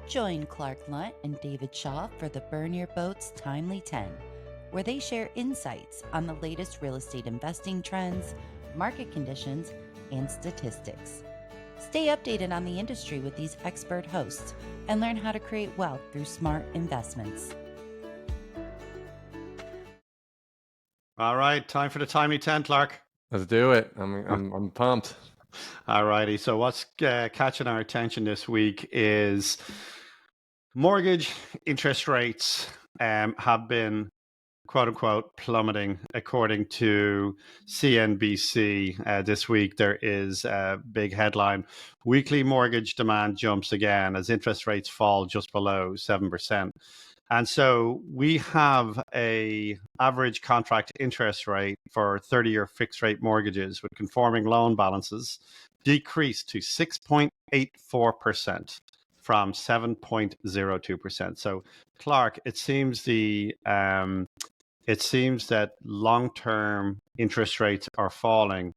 Join Clark Lunt and David Shaw for the Burn Your Boats Timely 10, where they share insights on the latest real estate investing trends, market conditions, and statistics. Stay updated on the industry with these expert hosts and learn how to create wealth through smart investments. All right, time for the Timely 10, Clark. Let's do it. I'm pumped. All righty. So what's catching our attention this week is mortgage interest rates have been, quote unquote, plummeting according to CNBC. This week, there is a big headline. Weekly mortgage demand jumps again as interest rates fall just below 7%. And so we have a average contract interest rate for 30-year fixed rate mortgages with conforming loan balances decreased to 6.84% from 7.02%. So, Clark, it seems that long-term interest rates are falling,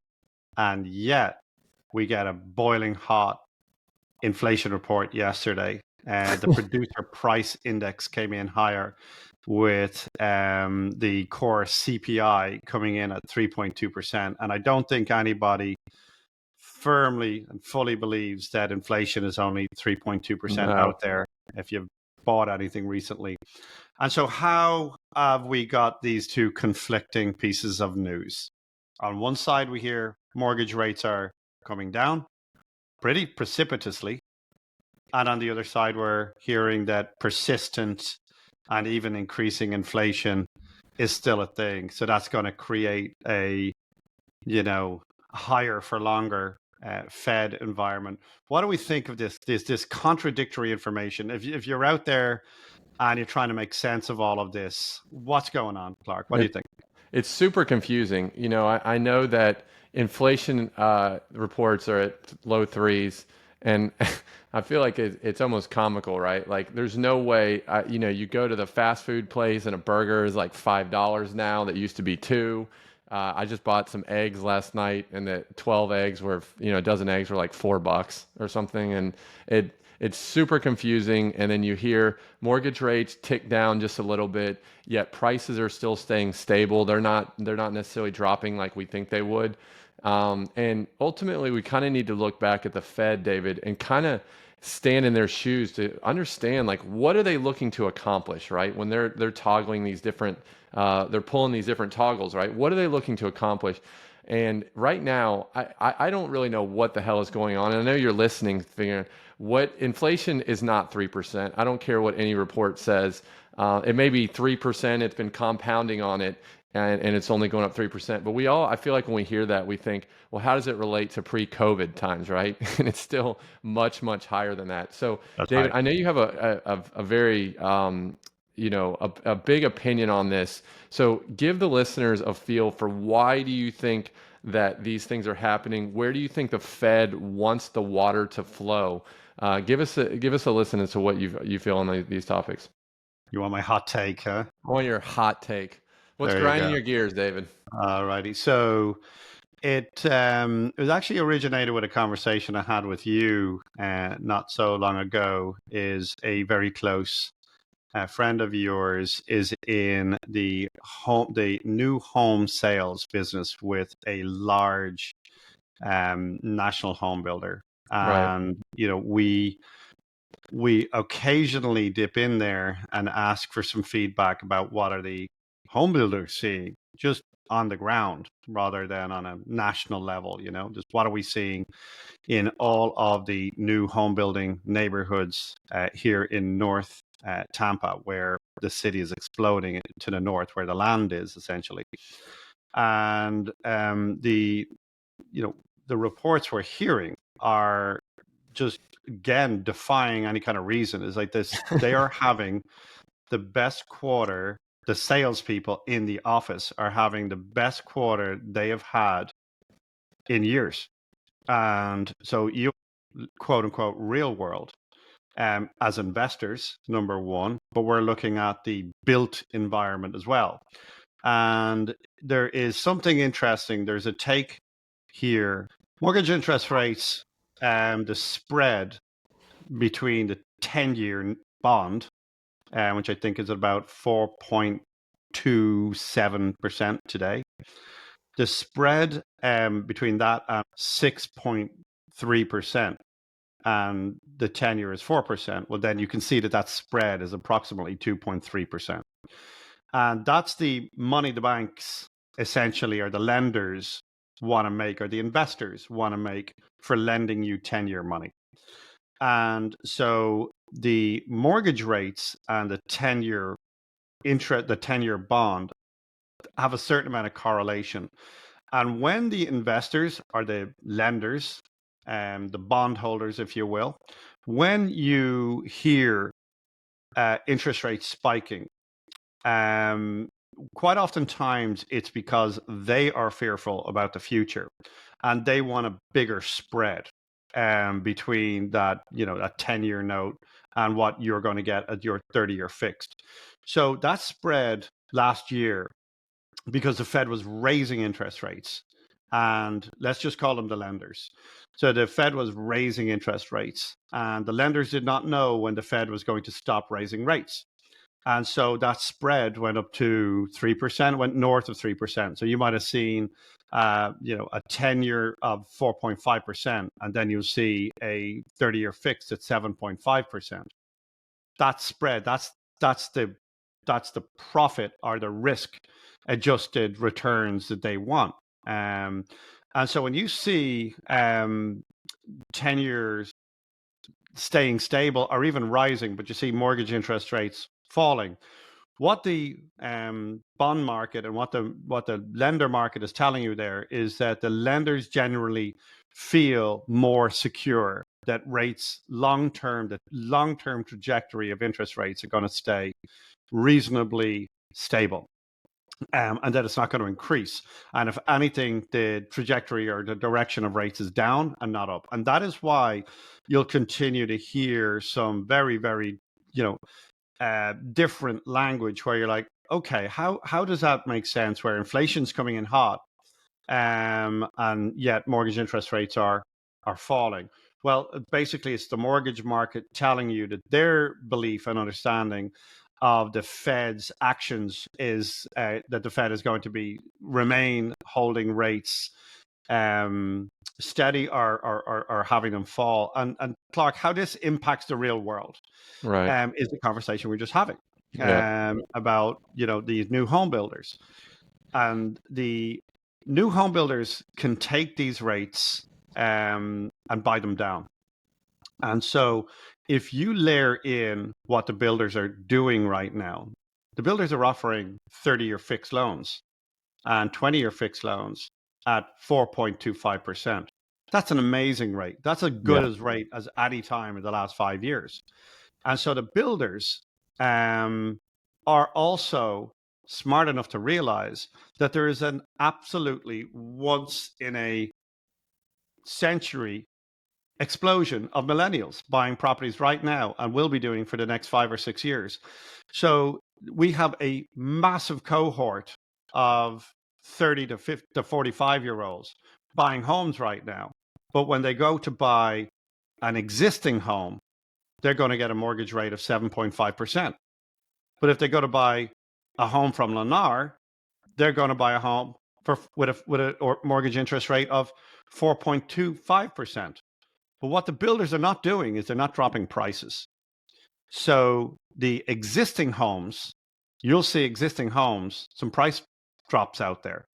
and yet we get a boiling hot inflation report yesterday. The producer price index came in higher with the core CPI coming in at 3.2%. And I don't think anybody firmly and fully believes that inflation is only 3.2% out there if you've bought anything recently. And so how have we got these two conflicting pieces of news? On one side, we hear mortgage rates are coming down pretty precipitously. And on the other side, we're hearing that persistent and even increasing inflation is still a thing. So that's going to create a, higher for longer Fed environment. What do we think of this contradictory information? If you're out there and you're trying to make sense of all of this, what's going on, Clark? What do you think? It's super confusing. I know that inflation reports are at low threes, and I feel like it's almost comical, right? Like there's no way, you go to the fast food place and a burger is like $5 now that used to be $2. I just bought some eggs last night, and the 12 eggs were, a dozen eggs were like $4 or something. And it's super confusing. And then you hear mortgage rates tick down just a little bit, yet prices are still staying stable. They're not necessarily dropping like we think they would. And ultimately, we kind of need to look back at the Fed, David, and kind of stand in their shoes to understand, like, what are they looking to accomplish, right? When they're toggling these different, they're pulling these different toggles, right? What are they looking to accomplish? And right now, I don't really know what the hell is going on. And I know you're listening, figuring what inflation is not 3%. I don't care what any report says. It may be 3%. It's been compounding on it. And it's only going up 3%. But I feel like when we hear that, we think, well, how does it relate to pre-COVID times, right? And it's still much, much higher than that. So, That's David, right. I know you have a very, a big opinion on this. So give the listeners a feel for why do you think that these things are happening? Where do you think the Fed wants the water to flow? Give us a listen as to what you feel on these topics. You want my hot take, huh? I want your hot take. What's There you grinding go. your gears, David? All righty. So it was actually originated with a conversation I had with you not so long ago. Is a very close friend of yours is in the new home sales business with a large national home builder, and we occasionally dip in there and ask for some feedback about what are the home builders seeing just on the ground rather than on a national level, just what are we seeing in all of the new home building neighborhoods here in North Tampa, where the city is exploding to the north, where the land is essentially. And the reports we're hearing are just, again, defying any kind of reason. Is like this: they are having the best quarter. The salespeople in the office are having the best quarter they have had in years. And so you, quote unquote, real world, as investors, number one, but we're looking at the built environment as well. And there is something interesting. There's a take here. Mortgage interest rates, the spread between the 10-year bond, which I think is at about 4.27% today. The spread between that and 6.3%, and the 10-year is 4%, well, then you can see that that spread is approximately 2.3%. And that's the money the banks essentially, or the lenders, want to make, or the investors want to make for lending you 10-year money. And so the mortgage rates and the 10-year interest, the 10-year bond, have a certain amount of correlation. And when the investors, or the lenders, the bondholders, if you will, when you hear interest rates spiking, quite oftentimes it's because they are fearful about the future, and they want a bigger spread between that, that 10-year note and what you're going to get at your 30-year fixed. So that spread last year, because the Fed was raising interest rates, and let's just call them the lenders. So the Fed was raising interest rates, and the lenders did not know when the Fed was going to stop raising rates. And so that spread went up to 3%, went north of 3%. So you might have seen, a 10-year of 4.5%, and then you'll see a 30-year fixed at 7.5%. That spread, that's the profit, or the risk adjusted returns that they want. And so when you see 10 years staying stable or even rising, but you see mortgage interest rates falling, what the bond market and what the lender market is telling you there is that the lenders generally feel more secure that rates the long-term trajectory of interest rates are going to stay reasonably stable. And that it's not going to increase. And if anything, the trajectory or the direction of rates is down and not up. And that is why you'll continue to hear some very, very, different language where you're like, okay, how does that make sense, where inflation's coming in hot, and yet mortgage interest rates are falling? Well, basically, it's the mortgage market telling you that their belief and understanding of the Fed's actions is that the Fed is going to remain holding rates steady, or having them fall. And Clark, how this impacts the real world, right, is the conversation we're just having yeah, about these new home builders. And the new home builders can take these rates and buy them down. And so if you layer in what the builders are doing right now, the builders are offering 30-year fixed loans and 20-year fixed loans at 4.25%. That's an amazing rate. That's as good yeah, as rate as any time in the last 5 years. And so the builders are also smart enough to realize that there is an absolutely once in a century explosion of millennials buying properties right now, and will be doing for the next 5 or 6 years. So we have a massive cohort of 30 to 50 to 45-year-olds buying homes right now. But when they go to buy an existing home, they're going to get a mortgage rate of 7.5%. But if they go to buy a home from Lennar, they're going to buy a home with a mortgage interest rate of 4.25%. But what the builders are not doing is they're not dropping prices. So the existing homes, you'll see existing homes, some price drops out there.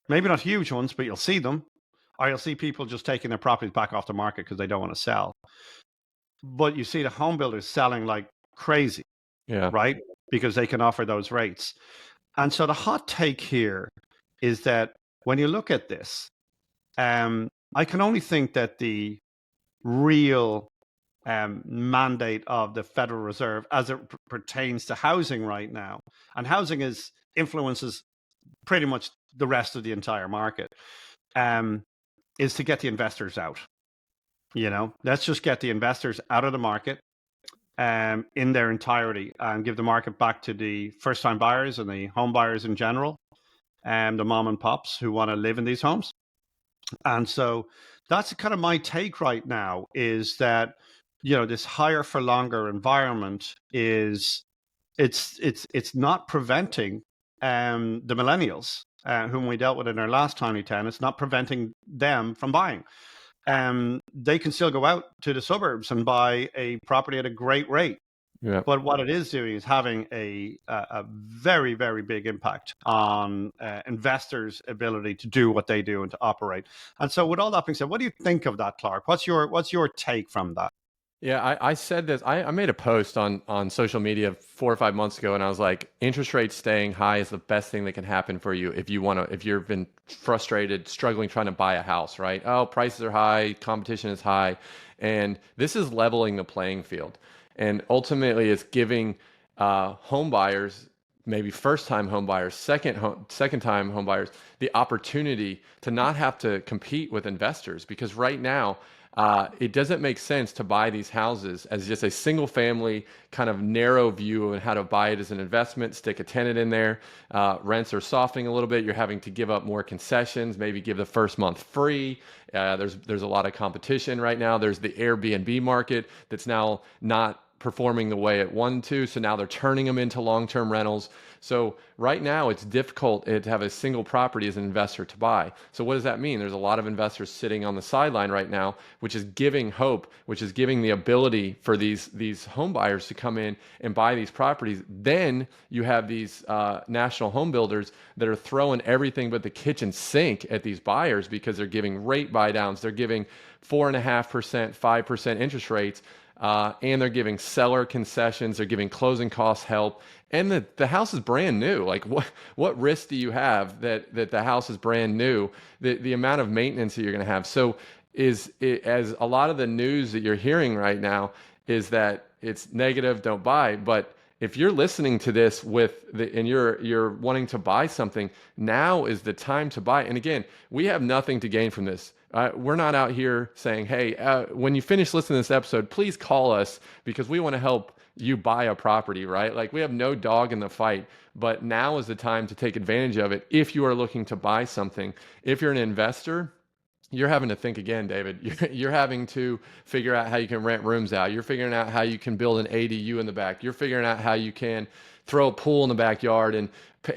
Maybe not huge ones, but you'll see them. Or you'll see people just taking their properties back off the market because they don't want to sell. But you see the home builders selling like crazy, yeah, right? Because they can offer those rates. And so the hot take here is that when you look at this, I can only think that the real mandate of the Federal Reserve as it pertains to housing right now, and housing influences pretty much the rest of the entire market, is to get the investors out. Let's just get the investors out of the market in their entirety, and give the market back to the first-time buyers and the home buyers in general, and the mom and pops who want to live in these homes. And so that's kind of my take right now, is that this higher for longer environment is it's not preventing the millennials whom we dealt with in our last Tiny 10. It's not preventing them from buying. They can still go out to the suburbs and buy a property at a great rate. Yeah. But what it is doing is having a very, very big impact on investors' ability to do what they do and to operate. And so, with all that being said, what do you think of that, Clark? What's your take from that? Yeah, I said this. I made a post on social media 4 or 5 months ago, and I was like, interest rates staying high is the best thing that can happen for you if you've been frustrated, struggling trying to buy a house, right? Oh, prices are high, competition is high, and this is leveling the playing field, and ultimately, it's giving home buyers, maybe first-time home buyers, second-time home buyers, the opportunity to not have to compete with investors, because right now, it doesn't make sense to buy these houses as just a single family kind of narrow view of how to buy it as an investment, stick a tenant in there. Rents are softening a little bit. You're having to give up more concessions, maybe give the first month free. There's a lot of competition right now. There's the Airbnb market that's now not performing the way it wanted to. So now they're turning them into long-term rentals. So right now it's difficult to have a single property as an investor to buy. So what does that mean? There's a lot of investors sitting on the sideline right now, which is giving hope, which is giving the ability for these home buyers to come in and buy these properties. Then you have these national home builders that are throwing everything but the kitchen sink at these buyers because they're giving rate buy downs. They're giving 4.5%, 5% interest rates. And they're giving seller concessions, they're giving closing costs help, and the house is brand new. Like what risk do you have that the house is brand new? The amount of maintenance that you're going to have. So as a lot of the news that you're hearing right now is that it's negative, don't buy. But if you're listening to this and you're wanting to buy something, now is the time to buy. And again, we have nothing to gain from this. We're not out here saying, hey, when you finish listening to this episode, please call us because we want to help you buy a property, right? Like we have no dog in the fight, but now is the time to take advantage of it if you are looking to buy something. If you're an investor, you're having to think again, David. You're having to figure out how you can rent rooms out. You're figuring out how you can build an ADU in the back. You're figuring out how you can throw a pool in the backyard and put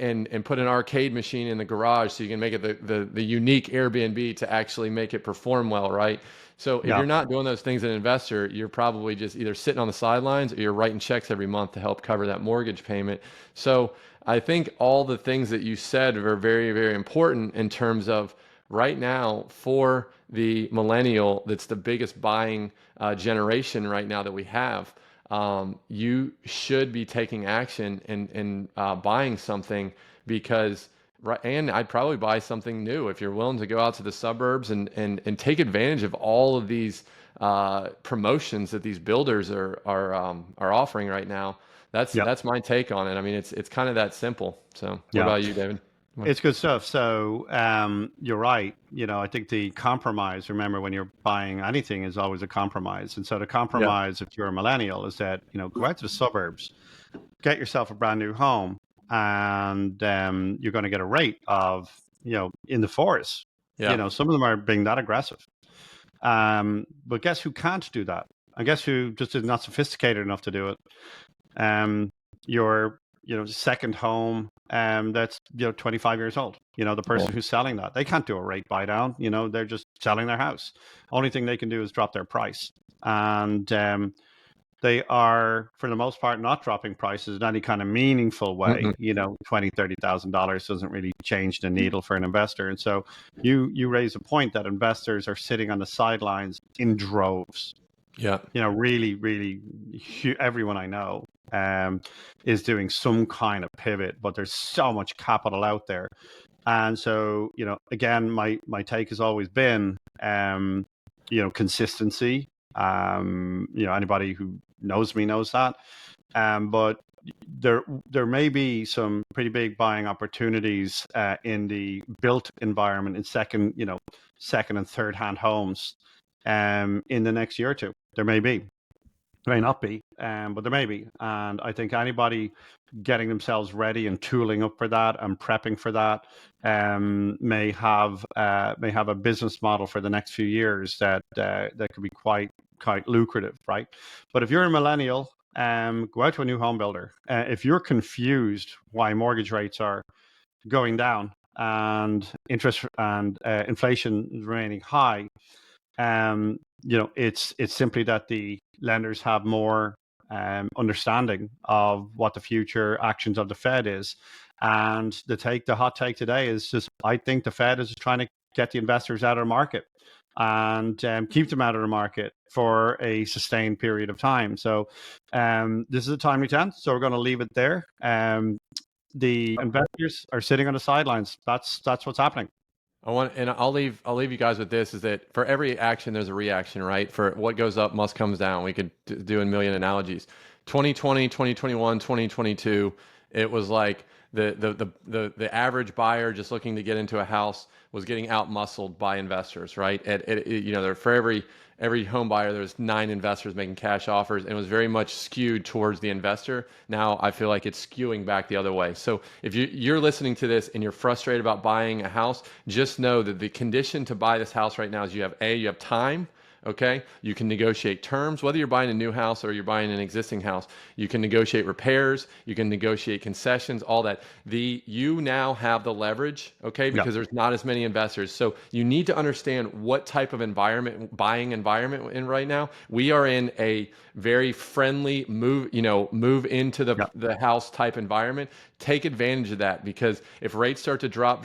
an arcade machine in the garage so you can make it the unique Airbnb to actually make it perform well, right? So if you're not doing those things as an investor, you're probably just either sitting on the sidelines or you're writing checks every month to help cover that mortgage payment. So I think all the things that you said are very, very important in terms of right now for the millennial that's the biggest buying generation right now that we have. You should be taking action and buying something because, and I'd probably buy something new if you're willing to go out to the suburbs and take advantage of all of these promotions that these builders are offering right now. That's my take on it. I mean, it's kind of that simple. So what about you, David? It's good stuff. So you're right. I think the compromise, remember, when you're buying anything is always a compromise. And so the compromise, if you're a millennial, is that, go out to the suburbs, get yourself a brand new home, and you're going to get a rate of, in the forest. Some of them are being that aggressive. But guess who can't do that? I guess who just is not sophisticated enough to do it. Your second home that's 25 years old. The person who's selling that, they can't do a rate buy down. They're just selling their house. Only thing they can do is drop their price, and they are, for the most part, not dropping prices in any kind of meaningful way. $20,000-$30,000 doesn't really change the needle for an investor. And so you raise a point that investors are sitting on the sidelines in droves. Really, really, everyone I know is doing some kind of pivot, but there's so much capital out there. And so, again, my take has always been, consistency. Anybody who knows me knows that. But there may be some pretty big buying opportunities in the built environment in second and third hand homes in the next year or two. There may be. There may not be, but there may be. And I think anybody getting themselves ready and tooling up for that and prepping for that may have a business model for the next few years that could be quite quite lucrative, right? But if you're a millennial, go out to a new home builder. If you're confused why mortgage rates are going down and interest and inflation is remaining high, it's simply that the lenders have more understanding of what the future actions of the Fed is. And the hot take today is just, I think the Fed is trying to get the investors out of the market and keep them out of the market for a sustained period of time. So this is a timely chance. So we're going to leave it there. The investors are sitting on the sidelines. That's what's happening. I'll leave you guys with this, is that for every action, there's a reaction, right? For what goes up must comes down. We could do a million analogies. 2020, 2021, 2022, it was like the average buyer just looking to get into a house was getting out muscled by investors, right? For every home buyer, there's 9 investors making cash offers, and it was very much skewed towards the investor. Now I feel like it's skewing back the other way. So if you're listening to this and you're frustrated about buying a house, just know that the condition to buy this house right now is you have time. Okay, you can negotiate terms, whether you're buying a new house or you're buying an existing house. You can negotiate repairs, you can negotiate concessions, all that. You now have the leverage, okay, because there's not as many investors. So you need to understand what type of buying environment in right now. We are in a very friendly move into the house type environment. Take advantage of that, because if rates start to drop,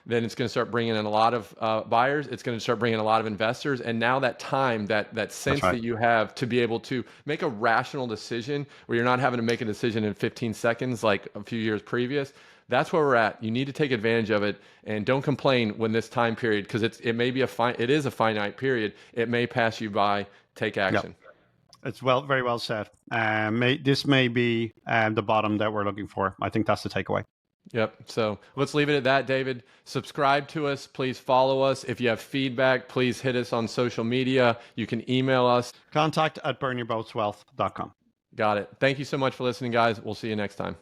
then it's going to start bringing in a lot of buyers. It's going to start bringing a lot of investors. And now that time, that sense that you have to be able to make a rational decision where you're not having to make a decision in 15 seconds like a few years previous, that's where we're at. You need to take advantage of it, and don't complain when this time period, because it is a finite period. It may pass you by. Take action. Yep. It's very well said. This may be the bottom that we're looking for. I think that's the takeaway. Yep. So let's leave it at that, David. Subscribe to us. Please follow us. If you have feedback, please hit us on social media. You can email us. contact@burnyourboatswealth.com. Got it. Thank you so much for listening, guys. We'll see you next time.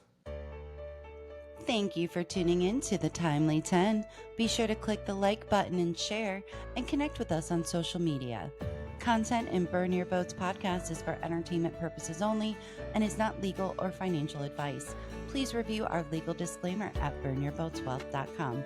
Thank you for tuning in to the Timely 10. Be sure to click the like button and share, and connect with us on social media. Content in Burn Your Boats podcast is for entertainment purposes only and is not legal or financial advice. Please review our legal disclaimer at burnyourboatswealth.com.